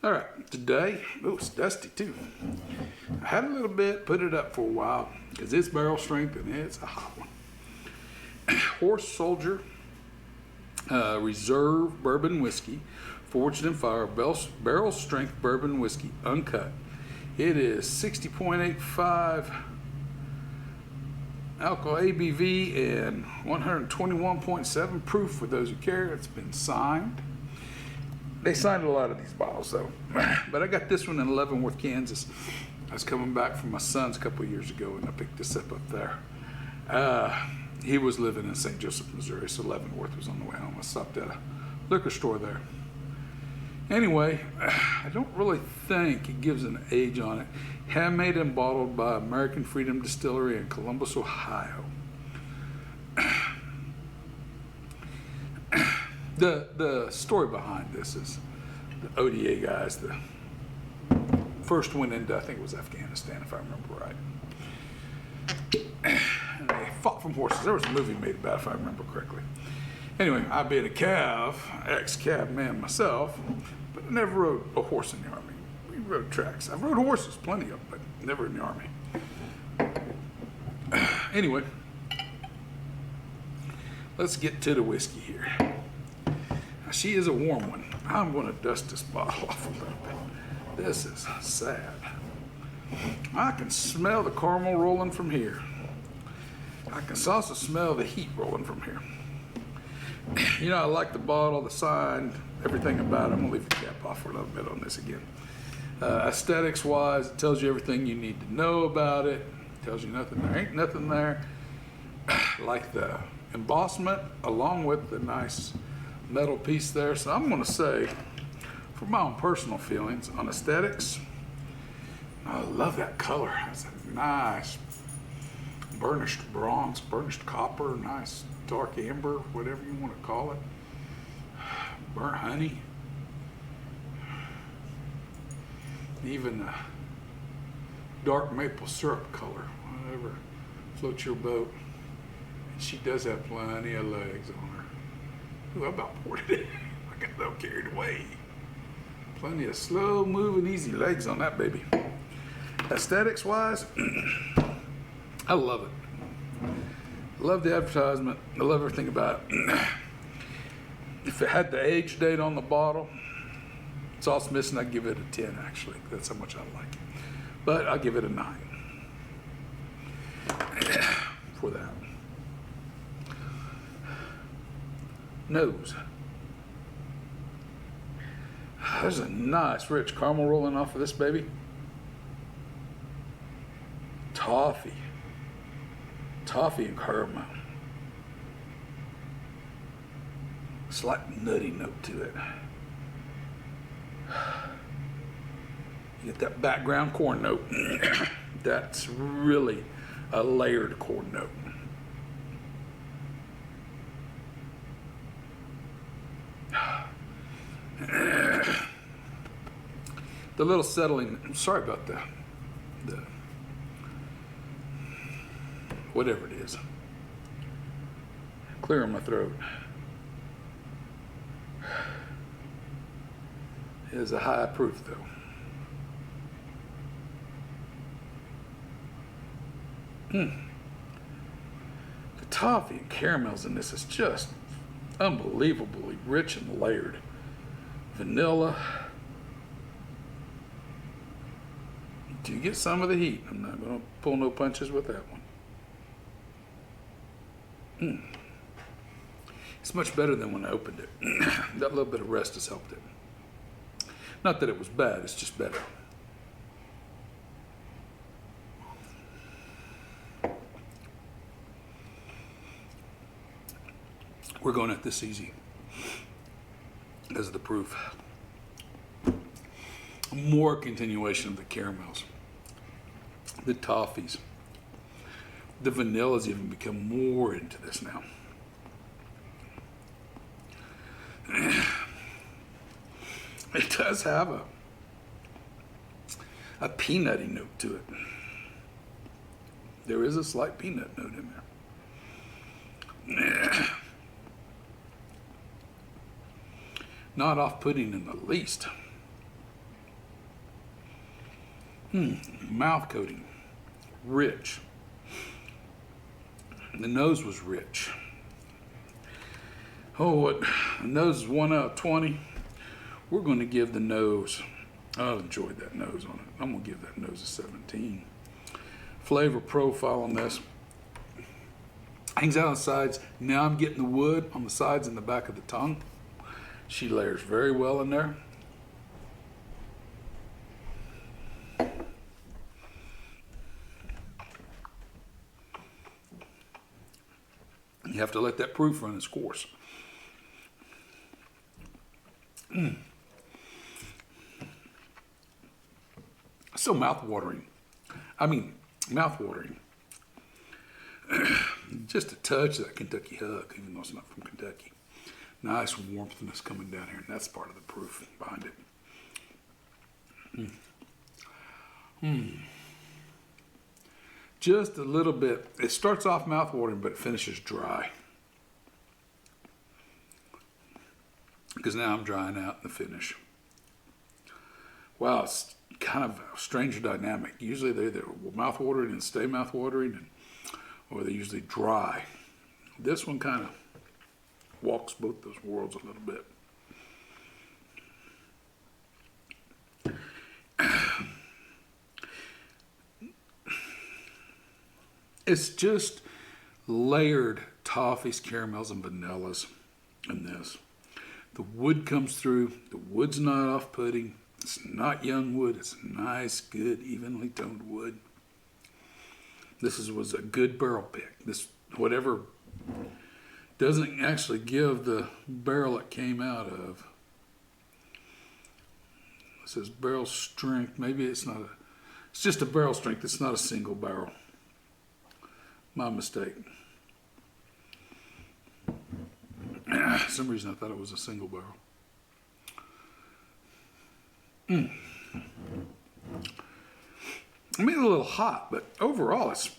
All right, today, oh, it's dusty too. I had a little bit, put it up for a while because it's barrel strength and it's a hot one. Horse Soldier Reserve Bourbon Whiskey, Forged in Fire, barrel strength bourbon whiskey, uncut. It is 60.85 alcohol ABV and 121.7 proof for those who care. It's been signed. They signed a lot of these bottles though, but I got this one in Leavenworth, Kansas. I was coming back from my son's a couple of years ago and I picked this up there. He was living in St. Joseph, Missouri, so Leavenworth was on the way home. I stopped at a liquor store there. Anyway, I don't really think it gives an age on it. Handmade and bottled by American Freedom Distillery in Columbus, Ohio. The story behind this is the ODA guys, the first went into, I think it was Afghanistan, if I remember right. And they fought from horses. There was a movie made about it, if I remember correctly. Anyway, I being a ex-cab man myself, but I never rode a horse in the Army. We rode tracks. I've rode horses, plenty of them, but never in the Army. Anyway, let's get to the whiskey here. Now, she is a warm one. I'm going to dust this bottle off a little bit. This is sad. I can smell the caramel rolling from here. I can also smell the heat rolling from here. You know, I like the bottle, the sign, everything about it. I'm going to leave the cap off for a little bit on this again. Aesthetics wise, it tells you everything you need to know about it. It tells you nothing there ain't nothing there. Like the embossment along with the nice metal piece there. So I'm going to say, for my own personal feelings on aesthetics, I love that color. It's a nice burnished bronze, burnished copper, nice dark amber, whatever you want to call it. Burnt honey. Even a dark maple syrup color, whatever floats your boat. And she does have plenty of legs on her. Ooh, I about poured it in. I got a little carried away. Plenty of slow moving, easy legs on that baby. Aesthetics wise, I love it. I love the advertisement. I love everything about it. If it had the age date on the bottle, it's all it's missing, I'd give it a 10 actually. That's how much I like it. But I'll give it a 9 for that. Nose. There's a nice rich caramel rolling off of this baby. Toffee and caramel. Slight nutty note to it. You get that background corn note. That's really a layered corn note. The little settling, I'm sorry about the whatever it is, clearing my throat. It is a high proof though. The toffee and caramels in this is just unbelievably rich and layered. Vanilla. Do you get some of the heat? I'm not going to pull no punches with that one. It's much better than when I opened it. That little bit of rest has helped it. Not that it was bad, it's just better. We're going at this easy as the proof. More continuation of the caramels, the toffees. The vanilla's even become more into this now. It does have a peanutty note to it. There is a slight peanut note in there. Not off-putting in the least. Mouth coating, rich. The nose was rich. Oh, what? The nose is 1 out of 20. We're going to give the nose, I enjoyed that nose on it. I'm going to give that nose a 17. Flavor profile on this. Hangs out on the sides. Now I'm getting the wood on the sides and the back of the tongue. She layers very well in there. You have to let that proof run its course. So mouth-watering. I mean, mouth-watering. Just a touch of that Kentucky hug, even though it's not from Kentucky. Nice warmthness coming down here, and that's part of the proof behind it. Just a little bit. It starts off mouth-watering, but it finishes dry. Because now I'm drying out the finish. Wow, it's kind of a strange dynamic. Usually they're either mouth-watering and stay mouth-watering, or they're usually dry. This one kind of walks both those worlds a little bit. It's just layered toffees, caramels, and vanillas in this. The wood comes through. The wood's not off-putting. It's not young wood. It's nice, good, evenly toned wood. This was a good barrel pick. This, whatever, doesn't actually give the barrel it came out of. It says barrel strength. Maybe it's not a, it's just a barrel strength. It's not a single barrel. My mistake. For some reason I thought it was a single barrel. I mean, a little hot, but overall it's,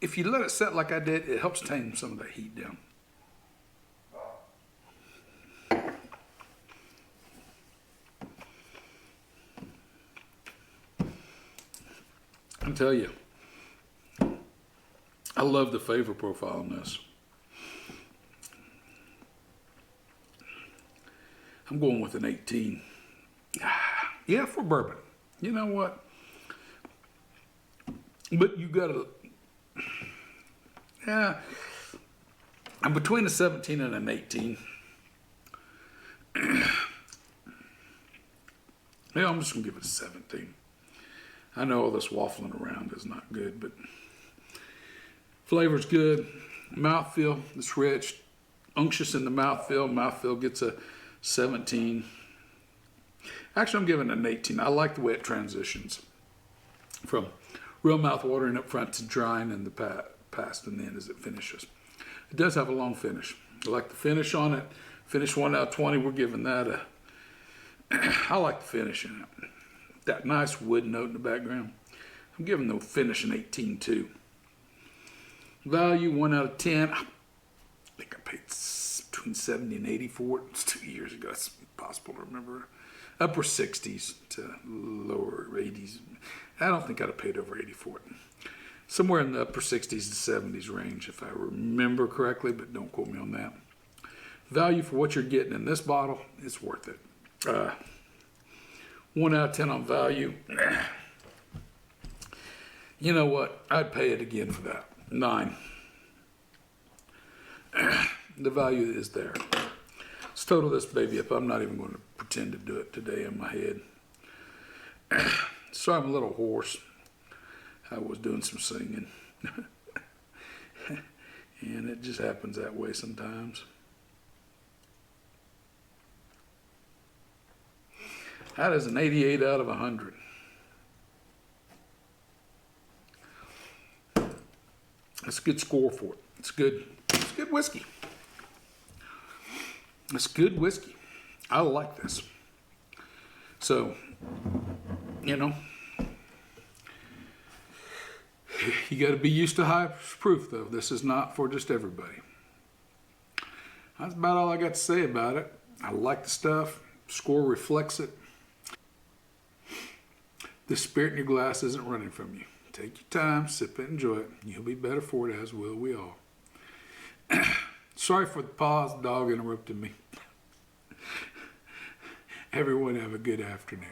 if you let it set like I did, it helps tame some of the heat down. I tell you, I love the flavor profile on this. I'm going with an 18. Yeah, for bourbon. You know what? But you gotta, yeah, I'm between a 17 and an 18. Yeah, I'm just gonna give it a 17. I know all this waffling around is not good, but flavor's good. Mouthfeel is rich, unctuous in the mouthfeel. Mouthfeel gets a 17. Actually, I'm giving it an 18. I like the way it transitions from real mouth watering up front to drying in the past and then as it finishes. It does have a long finish. I like the finish on it. Finish 1 out of 20. We're giving that a, I like the finish in it. That nice wood note in the background. I'm giving the finish an 18 too. Value 1 out of 10. I think I paid between 70 and 80 for it. It's 2 years ago. It's impossible to remember. Upper 60s to lower 80s. I don't think I'd have paid over 80 for it. Somewhere in the upper 60s to 70s range, if I remember correctly, but don't quote me on that. Value for what you're getting in this bottle, it's worth it. 1 out of 10 on value. You know what? I'd pay it again for that. 9. The value is there. Let's total this baby up. I'm not even going to pretend to do it today in my head. So I'm a little hoarse. I was doing some singing. And it just happens that way sometimes. That is an 88 out of 100. That's a good score for it. It's good. It's good whiskey. It's good whiskey. I like this. So, you know, you got to be used to high proof, though. This is not for just everybody. That's about all I got to say about it. I like the stuff. Score reflects it. The spirit in your glass isn't running from you. Take your time, sip it, enjoy it. You'll be better for it, as will we all. Sorry for the pause, the dog interrupted me. Everyone have a good afternoon.